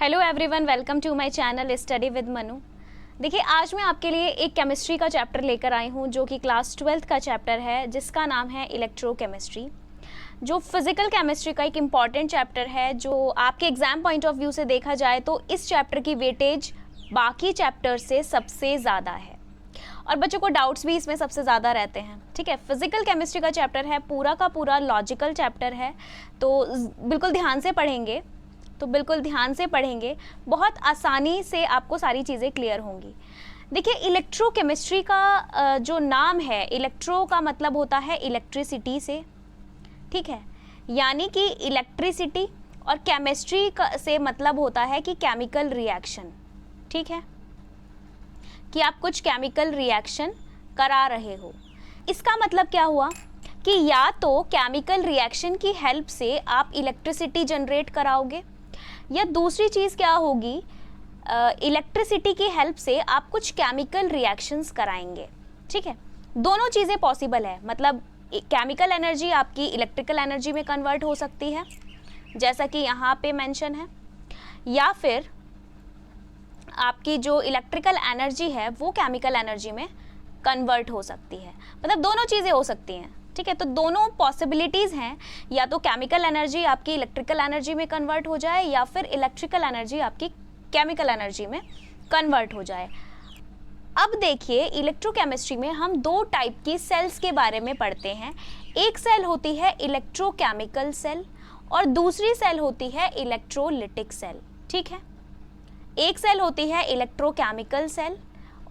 Hello everyone, welcome to my channel study with Manu. देखिए, आज मैं आपके लिए एक केमिस्ट्री का चैप्टर लेकर आई हूँ जो कि क्लास 12th का चैप्टर है, जिसका नाम है इलेक्ट्रोकेमिस्ट्री, जो फिज़िकल केमिस्ट्री का एक इम्पॉर्टेंट चैप्टर है। जो आपके एग्ज़ाम पॉइंट ऑफ व्यू से देखा जाए तो इस चैप्टर की वेटेज बाकी चैप्टर से सबसे ज़्यादा है और बच्चों को डाउट्स भी इसमें सबसे ज़्यादा रहते हैं। ठीक है, फिज़िकल केमिस्ट्री का चैप्टर है, पूरा का पूरा लॉजिकल चैप्टर है, तो बिल्कुल ध्यान से पढ़ेंगे, बहुत आसानी से आपको सारी चीज़ें क्लियर होंगी। देखिए, इलेक्ट्रोकेमिस्ट्री का जो नाम है, इलेक्ट्रो का मतलब होता है इलेक्ट्रिसिटी से, ठीक है, यानी कि इलेक्ट्रिसिटी, और केमिस्ट्री का से मतलब होता है कि केमिकल रिएक्शन, ठीक है, कि आप कुछ केमिकल रिएक्शन करा रहे हो। इसका मतलब क्या हुआ कि या तो केमिकल रिएक्शन की हेल्प से आप इलेक्ट्रिसिटी जनरेट कराओगे, या दूसरी चीज़ क्या होगी, इलेक्ट्रिसिटी की हेल्प से आप कुछ केमिकल रिएक्शंस कराएंगे। ठीक है, दोनों चीज़ें पॉसिबल है। मतलब केमिकल एनर्जी आपकी इलेक्ट्रिकल एनर्जी में कन्वर्ट हो सकती है, जैसा कि यहाँ पे मेंशन है, या फिर आपकी जो इलेक्ट्रिकल एनर्जी है वो केमिकल एनर्जी में कन्वर्ट हो सकती है। मतलब दोनों चीज़ें हो सकती हैं। ठीक है, तो दोनों पॉसिबिलिटीज़ हैं, या तो केमिकल एनर्जी आपकी इलेक्ट्रिकल एनर्जी में कन्वर्ट हो जाए, या फिर इलेक्ट्रिकल एनर्जी आपकी केमिकल एनर्जी में कन्वर्ट हो जाए। अब देखिए, इलेक्ट्रोकेमिस्ट्री में हम दो टाइप की सेल्स के बारे में पढ़ते हैं। एक सेल होती है इलेक्ट्रोकेमिकल सेल और दूसरी सेल होती है इलेक्ट्रोलिटिक सेल। ठीक है, एक सेल होती है इलेक्ट्रोकेमिकल सेल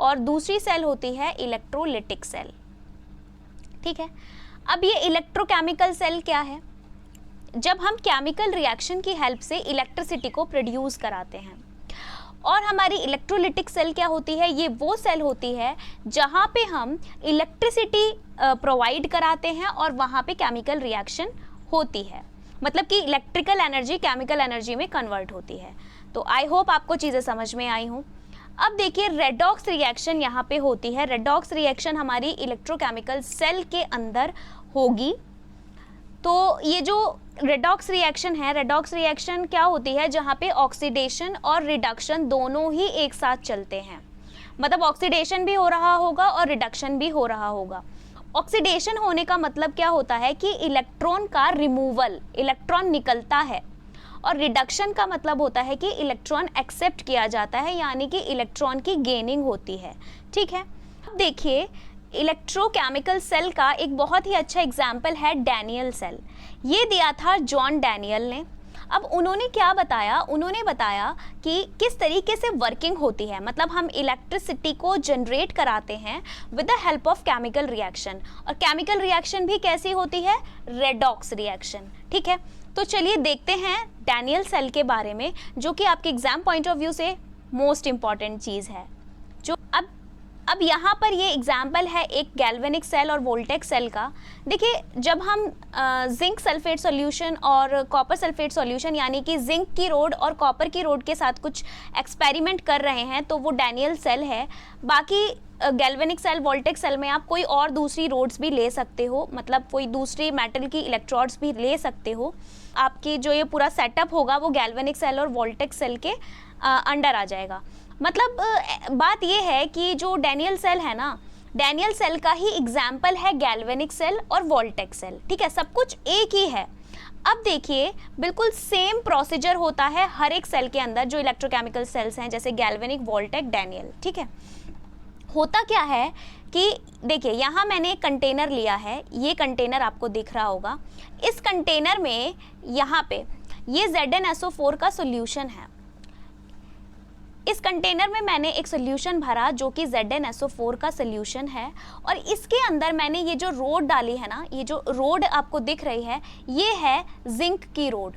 और दूसरी सेल होती है इलेक्ट्रोलिटिक सेल। ठीक है, अब ये इलेक्ट्रोकेमिकल सेल क्या है? जब हम केमिकल रिएक्शन की हेल्प से इलेक्ट्रिसिटी को प्रोड्यूस कराते हैं। और हमारी इलेक्ट्रोलिटिक सेल क्या होती है? ये वो सेल होती है जहाँ पे हम इलेक्ट्रिसिटी प्रोवाइड कराते हैं और वहाँ पे केमिकल रिएक्शन होती है, मतलब कि इलेक्ट्रिकल एनर्जी केमिकल एनर्जी में कन्वर्ट होती है। तो आई होप आपको चीज़ें समझ में आई हों। अब देखिए, रेडॉक्स रिएक्शन यहाँ पे होती है। रेडॉक्स रिएक्शन हमारी इलेक्ट्रोकेमिकल सेल के अंदर होगी। तो ये जो रेडॉक्स रिएक्शन है, रेडॉक्स रिएक्शन क्या होती है? जहाँ पे ऑक्सीडेशन और रिडक्शन दोनों ही एक साथ चलते हैं। मतलब ऑक्सीडेशन भी हो रहा होगा और रिडक्शन भी हो रहा होगा। ऑक्सीडेशन होने का मतलब क्या होता है कि इलेक्ट्रॉन का रिमूवल, इलेक्ट्रॉन निकलता है, और रिडक्शन का मतलब होता है कि इलेक्ट्रॉन एक्सेप्ट किया जाता है, यानी कि इलेक्ट्रॉन की गेनिंग होती है। ठीक है, अब देखिए, इलेक्ट्रोकेमिकल सेल का एक बहुत ही अच्छा एग्जाम्पल है डैनियल सेल। ये दिया था जॉन डैनियल ने। अब उन्होंने क्या बताया? उन्होंने बताया कि किस तरीके से वर्किंग होती है। मतलब हम इलेक्ट्रिसिटी को जनरेट कराते हैं with the help of chemical reaction, और केमिकल रिएक्शन भी कैसी होती है? Redox reaction. ठीक है, तो चलिए देखते हैं डैनियल सेल के बारे में, जो कि आपके एग्जाम पॉइंट ऑफ व्यू से मोस्ट इम्पॉर्टेंट चीज़ है। जो अब यहाँ पर ये एग्जाम्पल है एक गैल्वेनिक सेल और वोल्टेक सेल का। देखिए, जब हम जिंक सल्फेट सॉल्यूशन और कॉपर सल्फेट सॉल्यूशन, यानी कि जिंक की रोड और कॉपर की रोड के साथ कुछ एक्सपेरिमेंट कर रहे हैं, तो वो डैनियल सेल है। बाकी गैल्वेनिक सेल, वोल्टेक सेल में आप कोई और दूसरी रोड्स भी ले सकते हो, मतलब कोई दूसरी मेटल की इलेक्ट्रोड्स भी ले सकते हो। आपकी जो ये पूरा सेटअप होगा वो गैल्वेनिक सेल और वोल्टेक सेल के अंडर आ जाएगा। मतलब बात ये है कि जो डैनियल सेल है ना, डैनियल सेल का ही एग्जाम्पल है गैल्वेनिक सेल और वोल्टेक सेल। ठीक है, सब कुछ एक ही है। अब देखिए, बिल्कुल सेम प्रोसीजर होता है हर एक सेल के अंदर, जो इलेक्ट्रोकेमिकल सेल्स हैं, जैसे गैल्वेनिक, वोल्टेक, डैनियल। ठीक है, होता क्या है कि देखिए, यहाँ मैंने एक कंटेनर लिया है, ये कंटेनर आपको दिख रहा होगा। इस कंटेनर में यहाँ पे ये ZnSO4 का सोल्यूशन है। इस कंटेनर में मैंने एक सोल्यूशन भरा जो कि ZnSO4 का सोल्यूशन है, और इसके अंदर मैंने ये जो रोड डाली है ना, ये जो रोड आपको दिख रही है, ये है जिंक की रोड,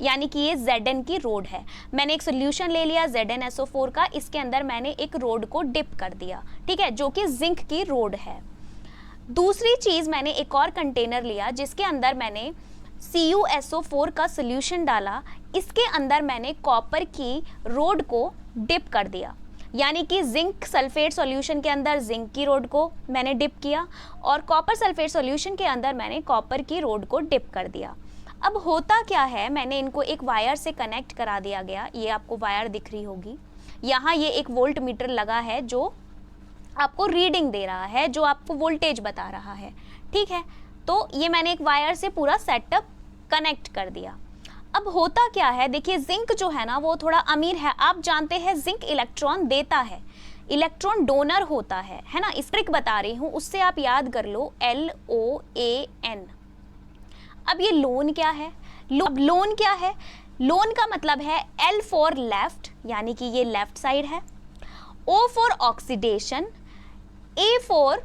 यानी कि ये Zn की रोड है। मैंने एक सोल्यूशन ले लिया ZnSO4 का, इसके अंदर मैंने एक रोड को डिप कर दिया, ठीक है, जो कि जिंक की रोड है। दूसरी चीज़, मैंने एक और कंटेनर लिया जिसके अंदर मैंने CuSO4 का सोल्यूशन डाला, इसके अंदर मैंने कॉपर की रोड को डिप कर दिया, यानी कि जिंक सल्फेट सॉल्यूशन के अंदर जिंक की रोड को मैंने डिप किया, और कॉपर सल्फेट सॉल्यूशन के अंदर मैंने कॉपर की रोड को डिप कर दिया। अब होता क्या है, मैंने इनको एक वायर से कनेक्ट करा दिया गया, ये आपको वायर दिख रही होगी, यहाँ ये एक वोल्ट मीटर लगा है जो आपको रीडिंग दे रहा है, जो आपको वोल्टेज बता रहा है, ठीक है। तो ये मैंने एक वायर से पूरा सेटअप कनेक्ट कर दिया। अब होता क्या है, देखिए जिंक जो है ना वो थोड़ा अमीर है, आप जानते हैं जिंक इलेक्ट्रॉन देता है, इलेक्ट्रॉन डोनर होता है ना। इस ट्रिक बता रही हूँ, उससे आप याद कर लो, LOAN। अब ये लोन क्या है, अब लोन क्या है, लोन का मतलब है L फॉर लेफ्ट, यानी कि ये लेफ्ट साइड है, O for oxidation, A for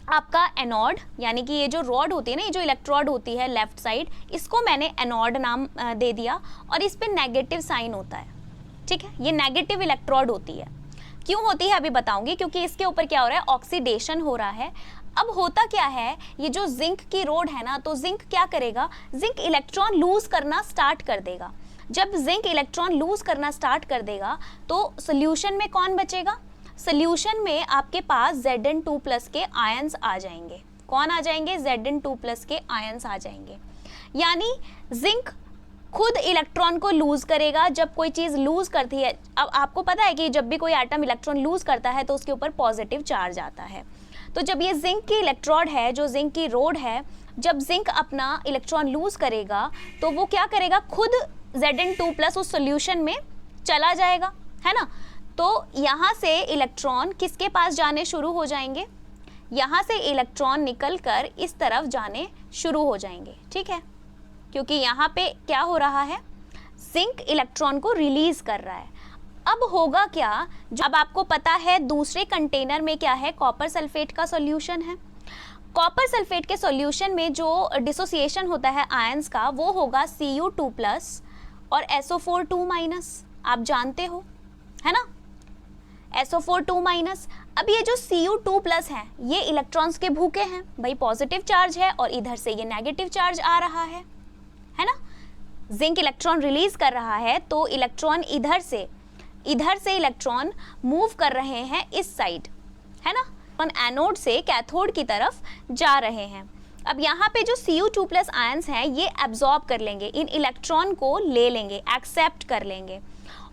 आपका एनोड, यानी कि ये जो रॉड होती है ना, ये जो इलेक्ट्रोड होती है लेफ्ट साइड, इसको मैंने एनोड नाम दे दिया, और इस पे नेगेटिव साइन होता है, ठीक है। ये नेगेटिव इलेक्ट्रोड होती है, क्यों होती है अभी बताऊंगी, क्योंकि इसके ऊपर क्या हो रहा है, ऑक्सीडेशन हो रहा है। अब होता क्या है, ये जो जिंक की रोड है ना, तो जिंक क्या करेगा, जिंक इलेक्ट्रॉन लूज करना स्टार्ट कर देगा। जब जिंक इलेक्ट्रॉन लूज करना स्टार्ट कर देगा तो सोल्यूशन में कौन बचेगा, सोल्यूशन में आपके पास Zn2+ के आयंस आ जाएंगे। कौन आ जाएंगे, Zn2+ के आयंस आ जाएंगे। यानी जिंक खुद इलेक्ट्रॉन को लूज करेगा जब कोई चीज़ लूज करती है। अब आपको पता है कि जब भी कोई एटम इलेक्ट्रॉन लूज करता है तो उसके ऊपर पॉजिटिव चार्ज आता है। तो जब ये जिंक की इलेक्ट्रोड है, जो जिंक की रोड है, जब जिंक अपना इलेक्ट्रॉन लूज करेगा तो वो क्या करेगा, खुद Zn2+ उस सोल्यूशन में चला जाएगा, है ना। तो यहाँ से इलेक्ट्रॉन किसके पास जाने शुरू हो जाएंगे, यहाँ से इलेक्ट्रॉन निकलकर इस तरफ जाने शुरू हो जाएंगे, ठीक है। क्योंकि यहाँ पे क्या हो रहा है, जिंक इलेक्ट्रॉन को रिलीज कर रहा है। अब होगा क्या, जब आपको पता है दूसरे कंटेनर में क्या है, कॉपर सल्फेट का सॉल्यूशन है। कॉपर सल्फेट के सॉल्यूशन में जो डिसोसिएशन होता है आयंस का, वो होगा Cu2+ और SO4 2-, आप जानते हो, है ना, SO4 2-। अब ये जो Cu2+ है, ये इलेक्ट्रॉन्स के भूखे हैं भाई, पॉजिटिव चार्ज है और इधर से ये नेगेटिव चार्ज आ रहा है ना। जिंक इलेक्ट्रॉन रिलीज कर रहा है तो इलेक्ट्रॉन इधर से इलेक्ट्रॉन मूव कर रहे हैं इस साइड, है ना, एनोड से कैथोड की तरफ जा रहे हैं। अब यहाँ पे जो Cu2+ आयंस हैं ये एब्जॉर्ब कर लेंगे, इन इलेक्ट्रॉन को ले लेंगे, एक्सेप्ट कर लेंगे।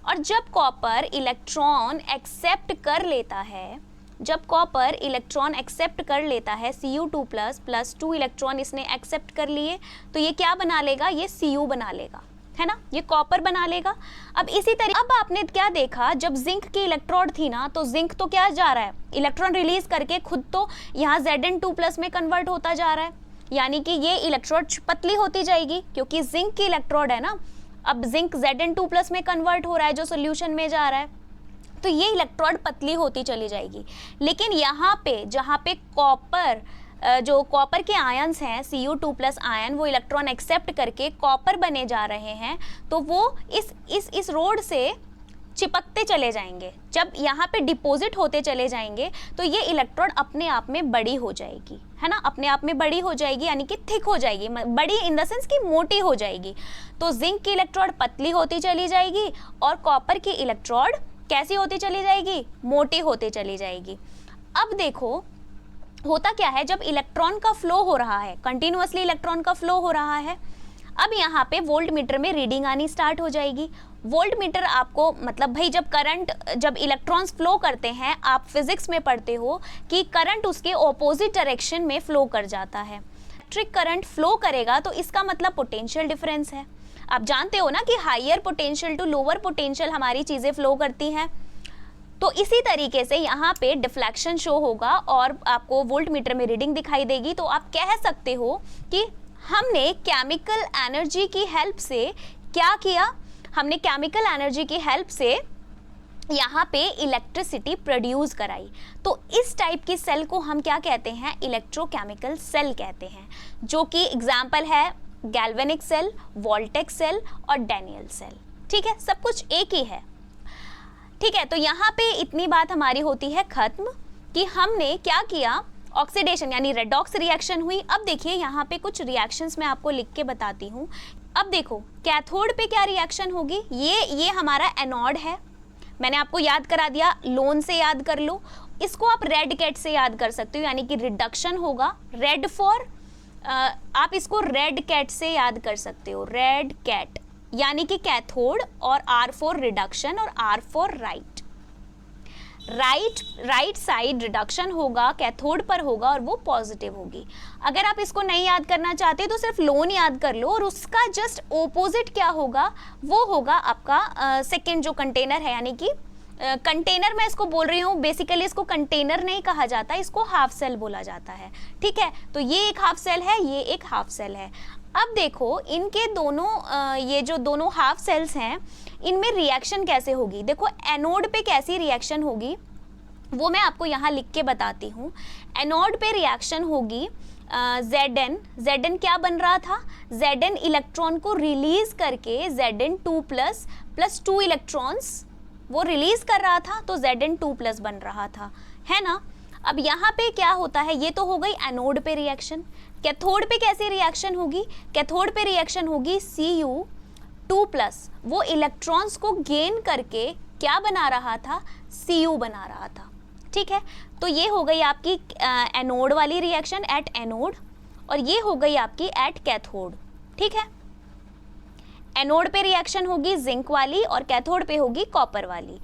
और जब कॉपर इलेक्ट्रॉन एक्सेप्ट कर लेता है, Cu2+ प्लस 2 इलेक्ट्रॉन इसने एक्सेप्ट कर लिए, तो ये क्या बना लेगा, ये Cu बना लेगा, है ना, ये कॉपर बना लेगा। अब इसी तरीके, अब आपने क्या देखा, जब जिंक की इलेक्ट्रोड थी ना, तो जिंक तो क्या जा रहा है, इलेक्ट्रॉन रिलीज करके खुद तो यहाँ Zn2+ में कन्वर्ट होता जा रहा है, यानी कि ये इलेक्ट्रोड पतली होती जाएगी, क्योंकि जिंक की इलेक्ट्रोड है ना। अब जिंक Zn2+ में कन्वर्ट हो रहा है जो सोल्यूशन में जा रहा है, तो ये इलेक्ट्रोड पतली होती चली जाएगी। लेकिन यहाँ पे जहाँ पे कॉपर, जो कॉपर के आयंस हैं Cu2+ आयन, वो इलेक्ट्रॉन एक्सेप्ट करके कॉपर बने जा रहे हैं, तो वो इस रोड से चिपकते चले जाएंगे। जब यहाँ पे डिपॉजिट होते चले जाएंगे तो ये इलेक्ट्रोड अपने आप में बड़ी हो जाएगी, है ना, अपने आप में बड़ी हो जाएगी, यानी कि थिक हो जाएगी, बड़ी इन द सेंस कि मोटी हो जाएगी। तो जिंक की इलेक्ट्रोड पतली होती चली जाएगी और कॉपर की इलेक्ट्रोड कैसी होती चली जाएगी, मोटी होती चली जाएगी। अब देखो होता क्या है, जब इलेक्ट्रॉन का फ्लो हो रहा है, कंटिन्यूअसली इलेक्ट्रॉन का फ्लो हो रहा है, अब यहाँ पे वोल्ट मीटर में रीडिंग आनी स्टार्ट हो जाएगी। वोल्ट मीटर आपको, मतलब भाई जब इलेक्ट्रॉन्स फ्लो करते हैं, आप फिजिक्स में पढ़ते हो कि करंट उसके ऑपोजिट डायरेक्शन में फ्लो कर जाता है। इलेक्ट्रिक करंट फ्लो करेगा तो इसका मतलब पोटेंशियल डिफरेंस है। आप जानते हो ना कि higher potential to lower potential हमारी चीज़ें फ्लो करती हैं। तो इसी तरीके से यहाँ पे डिफ्लेक्शन शो होगा और आपको वोल्ट मीटर में रीडिंग दिखाई देगी। तो आप कह सकते हो कि हमने केमिकल एनर्जी की हेल्प से क्या किया, हमने केमिकल एनर्जी की हेल्प से यहाँ पे इलेक्ट्रिसिटी प्रोड्यूस कराई। तो इस टाइप की सेल को हम क्या कहते हैं, इलेक्ट्रोकेमिकल सेल कहते हैं, जो कि एग्जाम्पल है गैल्वेनिक सेल, वोल्टेक सेल और डैनियल सेल। ठीक है, सब कुछ एक ही है। ठीक है, तो यहाँ पे इतनी बात हमारी होती है खत्म कि हमने क्या किया, ऑक्सीडेशन यानी रेडॉक्स रिएक्शन हुई। अब देखिए यहाँ पे कुछ रिएक्शंस मैं आपको लिख के बताती हूँ। अब देखो कैथोड पे क्या रिएक्शन होगी, ये हमारा एनोड है, मैंने आपको याद करा दिया, लोन से याद कर लो। इसको आप रेड कैट से याद कर सकते हो, यानी कि रिडक्शन होगा, रेड फॉर आप इसको रेड कैट से याद कर सकते हो, रेड कैट, यानी कि कैथोड, और R फॉर रिडक्शन और R for right. Right side reduction होगा, कैथोड पर होगा और वो पॉजिटिव होगी। अगर आप इसको नहीं याद करना चाहते तो सिर्फ लोन याद कर लो, और उसका जस्ट ओपोजिट क्या होगा, वो होगा आपका सेकेंड जो कंटेनर है, यानी कि कंटेनर मैं इसको बोल रही हूँ, बेसिकली इसको कंटेनर नहीं कहा जाता, इसको हाफ सेल बोला जाता है। ठीक है, तो ये एक हाफ सेल है, ये एक हाफ सेल है। अब देखो इनके दोनों ये जो दोनों हाफ सेल्स हैं, इनमें रिएक्शन कैसे होगी। देखो एनोड पे कैसी रिएक्शन होगी वो मैं आपको यहाँ लिख के बताती हूँ। एनोड पे रिएक्शन होगी Zn क्या बन रहा था, Zn इलेक्ट्रॉन को रिलीज करके Zn2 प्लस 2 इलेक्ट्रॉन्स वो रिलीज कर रहा था, तो Zn2 बन रहा था, है ना। अब यहाँ पे क्या होता है, ये तो हो गई एनोड पे रिएक्शन। कैथोड पे कैसी रिएक्शन होगी, कैथोड पे रिएक्शन होगी Cu2+, वो इलेक्ट्रॉन्स को गेन करके क्या बना रहा था, Cu बना रहा था। ठीक है, तो ये हो गई आपकी एनोड वाली रिएक्शन एट एनोड, और ये हो गई आपकी एट कैथोड। ठीक है, एनोड पे रिएक्शन होगी जिंक वाली और कैथोड पे होगी कॉपर वाली।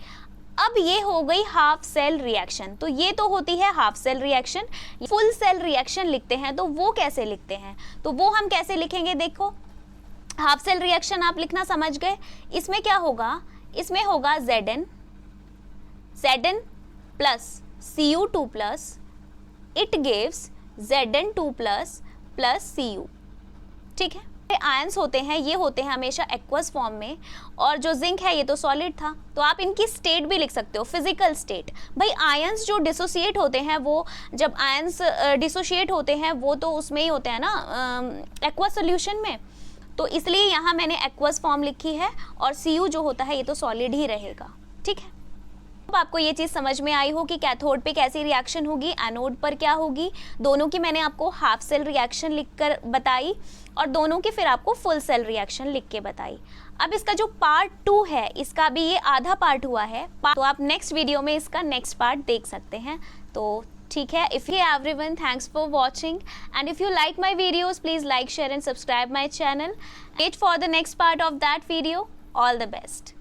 अब ये हो गई हाफ सेल रिएक्शन, तो ये तो होती है half cell reaction. Full cell reaction लिखते हैं, तो वो कैसे लिखते हैं, तो वो हम कैसे लिखेंगे, देखो हाफ सेल रिएक्शन आप लिखना समझ गए। इसमें क्या होगा, इसमें होगा Zn plus Cu2+, it gives Zn2+ plus Cu। ठीक है, आयंस होते हैं, ये होते हैं हमेशा एक्वस फॉर्म में, और जो जिंक है ये तो सॉलिड था, तो आप इनकी स्टेट भी लिख सकते हो, फिजिकल स्टेट। भाई आयंस जो डिसोसिएट होते हैं, वो जब आयंस डिसोसिएट होते हैं वो तो उसमें ही होते हैं ना, एक्वस सोल्यूशन में, तो इसलिए यहाँ मैंने एक्वस फॉर्म लिखी है, और Cu जो होता है ये तो सॉलिड ही रहेगा। ठीक है, अब आपको ये चीज़ समझ में आई हो कि कैथोड पे कैसी रिएक्शन होगी, एनोड पर क्या होगी। दोनों की मैंने आपको हाफ सेल रिएक्शन लिखकर बताई, और दोनों की फिर आपको फुल सेल रिएक्शन लिख के बताई। अब इसका जो पार्ट 2 है, इसका भी ये आधा पार्ट हुआ है, तो आप नेक्स्ट वीडियो में इसका नेक्स्ट पार्ट देख सकते हैं। तो ठीक है, if you everyone, thanks for watching, and if you like my videos please like, share and subscribe my channel. Wait for the next part of that video. All the best.